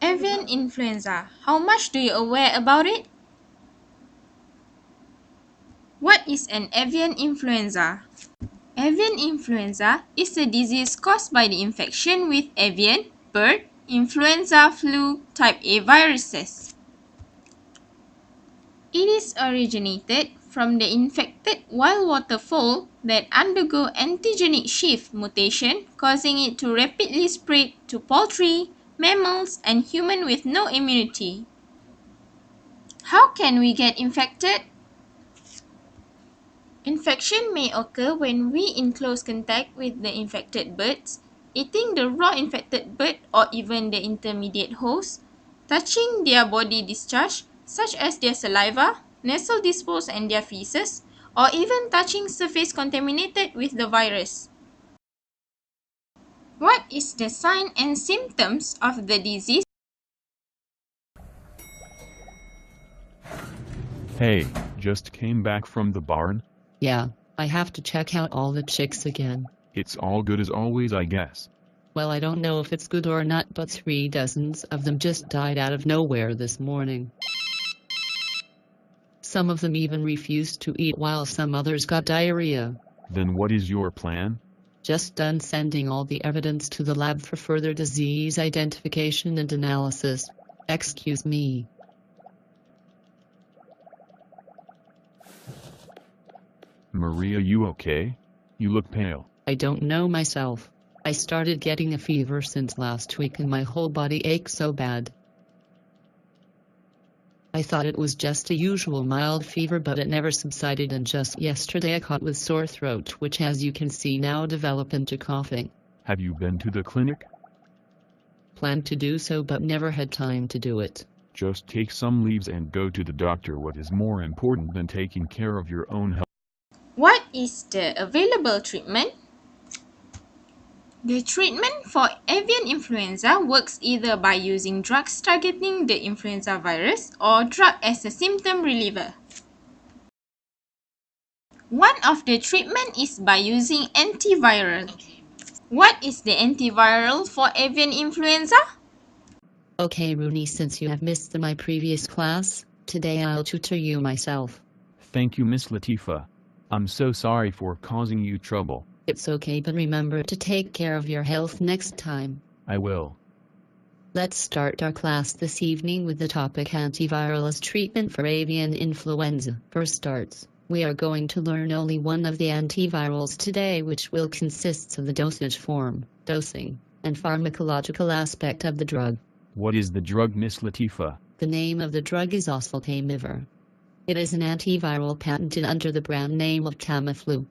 Avian influenza. How much do you aware about it? What is an avian influenza? Avian influenza is a disease caused by the infection with avian, bird, influenza flu type A viruses. It is originated from the infected wild water fowl that undergo antigenic shift mutation, causing it to rapidly spread to poultry, mammals, and humans with no immunity. How can we get infected? Infection may occur when we in close contact with the infected birds, eating the raw infected bird or even the intermediate host, touching their body discharge such as their saliva, nasal dispose and their feces, or even touching surface contaminated with the virus. What is the sign and symptoms of the disease? Hey, just came back from the barn? Yeah, I have to check out all the chicks again. It's all good as always, I guess. Well, I don't know if it's good or not, but 3 dozens of them just died out of nowhere this morning. Some of them even refused to eat while some others got diarrhea. Then what is your plan? Just done sending all the evidence to the lab for further disease identification and analysis. Excuse me. Maria, you okay? You look pale. I don't know myself. I started getting a fever since last week and my whole body aches so bad. I thought it was just a usual mild fever, but it never subsided, and just yesterday I caught with sore throat, which as you can see now developed into coughing. Have you been to the clinic? Planned to do so but never had time to do it. Just take some leaves and go to the doctor. What is more important than taking care of your own health? What is the available treatment? The treatment for avian influenza works either by using drugs targeting the influenza virus or drug as a symptom reliever. One of the treatment is by using antiviral. What is the antiviral for avian influenza? Okay, Rooney, since you have missed my previous class, today I'll tutor you myself. Thank you, Miss Latifa. I'm so sorry for causing you trouble. It's okay, but remember to take care of your health next time. I will. Let's start our class this evening with the topic antiviral as treatment for avian influenza. For starts, we are going to learn only one of the antivirals today, which will consist of the dosage form, dosing, and pharmacological aspect of the drug. What is the drug, Miss Latifa? The name of the drug is oseltamivir. It is an antiviral patented under the brand name of Tamiflu.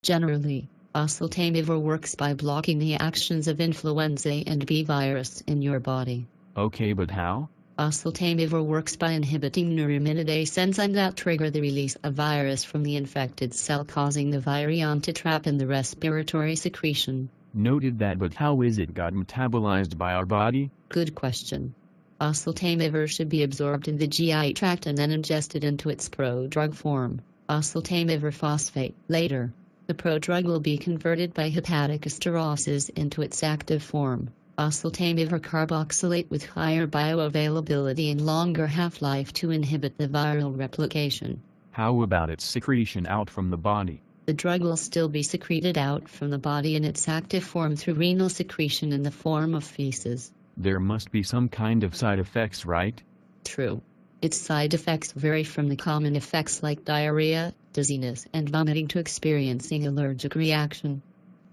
Generally, oseltamivir works by blocking the actions of influenza and B virus in your body. Okay, but how? Oseltamivir works by inhibiting neuraminidase enzyme that trigger the release of virus from the infected cell, causing the virion to trap in the respiratory secretion. Noted that, but how is it got metabolized by our body? Good question. Oseltamivir should be absorbed in the GI tract and then ingested into its prodrug form, oseltamivir phosphate. Later, the prodrug will be converted by hepatic esterolysis into its active form, oseltamivir carboxylate, with higher bioavailability and longer half-life to inhibit the viral replication. How about its secretion out from the body? The drug will still be secreted out from the body in its active form through renal secretion in the form of feces. There must be some kind of side effects, right? True. Its side effects vary from the common effects like diarrhea, dizziness, and vomiting to experiencing allergic reaction.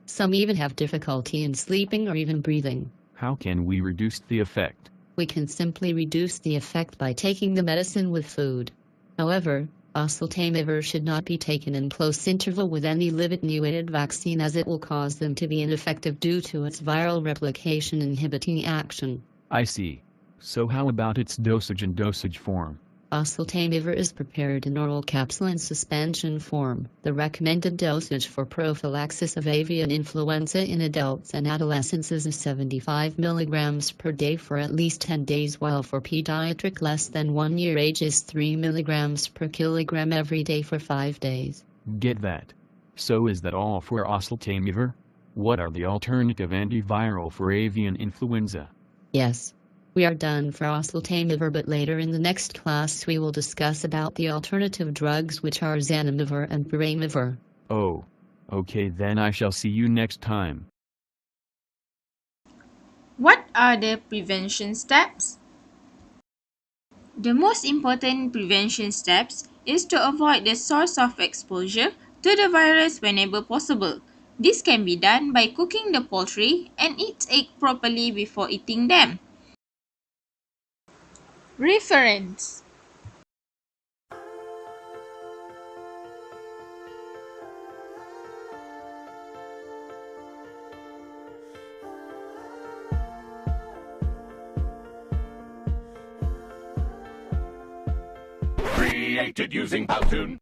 Some even have difficulty in sleeping or even breathing. How can we reduce the effect? We can simply reduce the effect by taking the medicine with food. However, oseltamivir should not be taken in close interval with any live attenuated vaccine, as it will cause them to be ineffective due to its viral replication inhibiting action. I see. So how about its dosage and dosage form? Oseltamivir is prepared in oral capsule and suspension form. The recommended dosage for prophylaxis of avian influenza in adults and adolescents is 75 mg per day for at least 10 days, while for pediatric less than 1 year age is 3 mg per kilogram every day for 5 days. Get that. So is that all for oseltamivir? What are the alternative antiviral for avian influenza? Yes. We are done for oseltamivir, but later in the next class we will discuss about the alternative drugs, which are zanamivir and piramivir. Oh. Okay, then I shall see you next time. What are the prevention steps? The most important prevention steps is to avoid the source of exposure to the virus whenever possible. This can be done by cooking the poultry and eat egg properly before eating them. Reference. Created using Powtoon.